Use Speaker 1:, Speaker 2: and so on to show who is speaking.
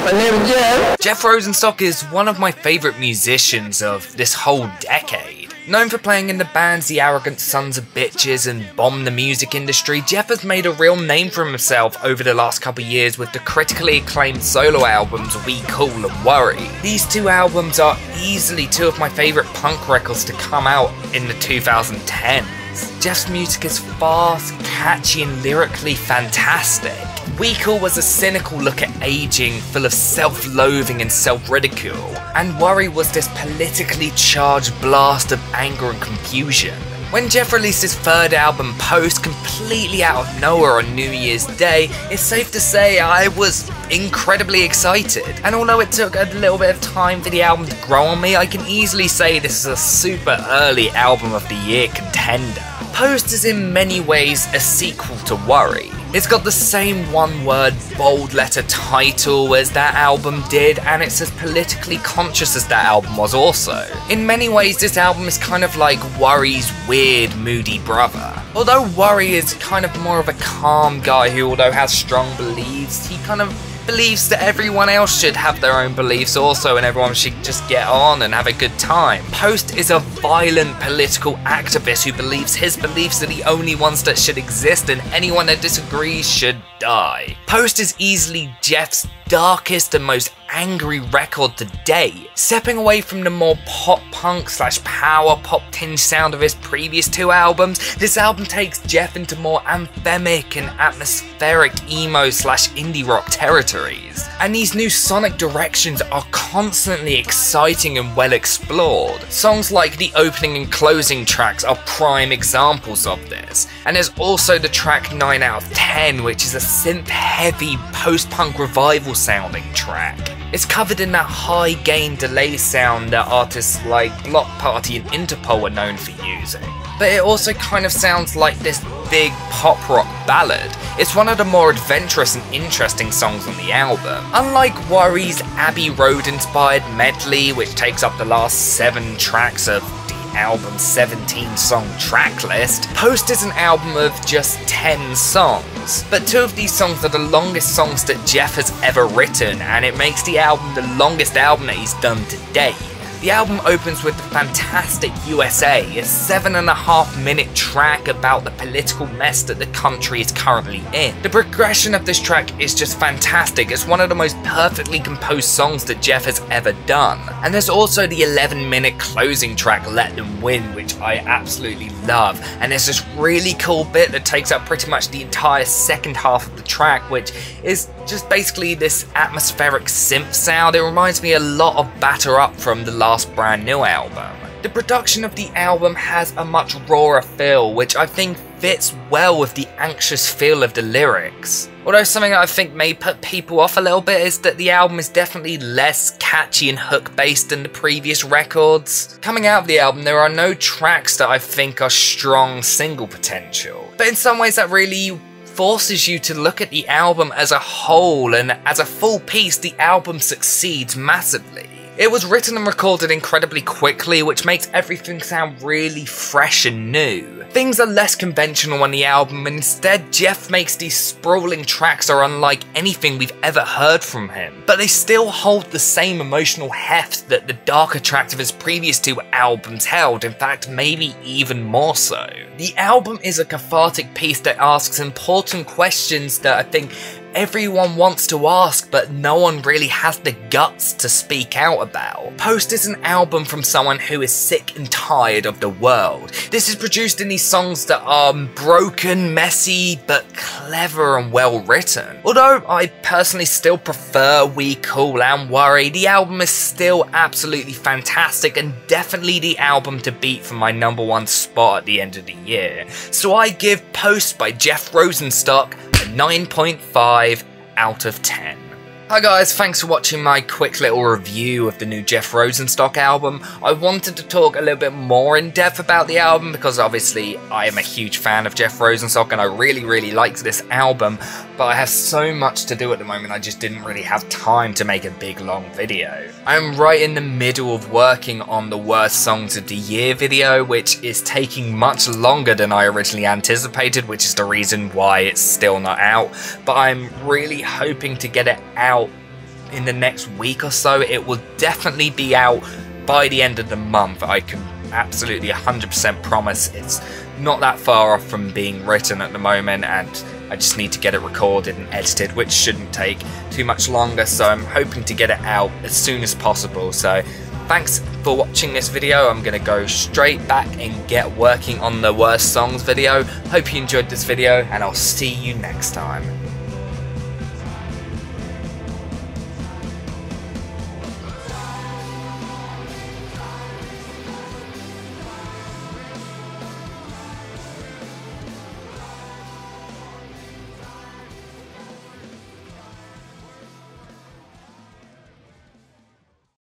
Speaker 1: My name is Jeff.
Speaker 2: Jeff Rosenstock is one of my favourite musicians of this whole decade. Known for playing in the bands The Arrogant Sons of Bitches and Bomb the Music Industry, Jeff has made a real name for himself over the last couple years with the critically acclaimed solo albums We Cool and Worry. These two albums are easily two of my favourite punk records to come out in the 2010s. Jeff's music is fast, catchy and lyrically fantastic. We Cool was a cynical look at aging, full of self-loathing and self-ridicule, and Worry was this politically charged blast of anger and confusion. When Jeff released his third album, Post, completely out of nowhere on New Year's Day, it's safe to say I was incredibly excited. And although it took a little bit of time for the album to grow on me, I can easily say this is a super early album of the year contender. Post is in many ways a sequel to Worry. It's got the same one-word, bold letter title as that album did, and it's as politically conscious as that album was also. In many ways, this album is kind of like Worry's weird, moody brother. Although Worry is kind of more of a calm guy who, although has strong beliefs, he kind of believes that everyone else should have their own beliefs also and everyone should just get on and have a good time. Post is a violent political activist who believes his beliefs are the only ones that should exist and anyone that disagrees should die. Post is easily Jeff's darkest and most angry record to date. Stepping away from the more pop-punk / power pop tinged sound of his previous two albums, this album takes Jeff into more anthemic and atmospheric emo / indie rock territories. And these new sonic directions are constantly exciting and well explored. Songs like the opening and closing tracks are prime examples of this. And there's also the track 9 out of 10, which is a synth-heavy post-punk revival sounding track. It's covered in that high gain delay sound that artists like Block Party and Interpol are known for using. But it also kind of sounds like this big pop rock ballad. It's one of the more adventurous and interesting songs on the album. Unlike Worry's Abbey Road inspired medley, which takes up the last 7 tracks of the album's 17-song track list, Post is an album of just 10 songs. But 2 of these songs are the longest songs that Jeff has ever written, and it makes the album the longest album that he's done to date. The album opens with the fantastic USA, a 7.5-minute track about the political mess that the country is currently in. The progression of this track is just fantastic. It's one of the most perfectly composed songs that Jeff has ever done. And there's also the 11-minute closing track, Let Them Win, which I absolutely love. And there's this really cool bit that takes up pretty much the entire second half of the track, which is just basically this atmospheric synth sound. It reminds me a lot of Batter Up from the last Brand New album. The production of the album has a much rawer feel, which I think fits well with the anxious feel of the lyrics. Although something that I think may put people off a little bit is that the album is definitely less catchy and hook based than the previous records. Coming out of the album, there are no tracks that I think are strong single potential, but in some ways that really forces you to look at the album as a whole, and as a full piece, the album succeeds massively. It was written and recorded incredibly quickly, which makes everything sound really fresh and new. Things are less conventional on the album, and instead Jeff makes these sprawling tracks that are unlike anything we've ever heard from him. But they still hold the same emotional heft that the darker tracks of his previous 2 albums held, in fact maybe even more so. The album is a cathartic piece that asks important questions that I think everyone wants to ask, but no one really has the guts to speak out about. Post is an album from someone who is sick and tired of the world. This is produced in these songs that are broken, messy, but clever and well written. Although I personally still prefer We Cool and Worry, the album is still absolutely fantastic and definitely the album to beat for my #1 spot at the end of the year. So I give Post by Jeff Rosenstock a 9.5 out of 10. Hi guys, thanks for watching my quick little review of the new Jeff Rosenstock album. I wanted to talk a little bit more in depth about the album because obviously I am a huge fan of Jeff Rosenstock and I really liked this album, but I have so much to do at the moment I just didn't really have time to make a big long video. I'm right in the middle of working on the worst songs of the year video, which is taking much longer than I originally anticipated, which is the reason why it's still not out, but I'm really hoping to get it out in the next week or so. It will definitely be out by the end of the month. I can absolutely 100% promise. It's not that far off from being written at the moment, and I just need to get it recorded and edited, which shouldn't take too much longer, so I'm hoping to get it out as soon as possible. So thanks for watching this video. I'm going to go straight back and get working on the worst songs video. Hope you enjoyed this video, and I'll see you next time.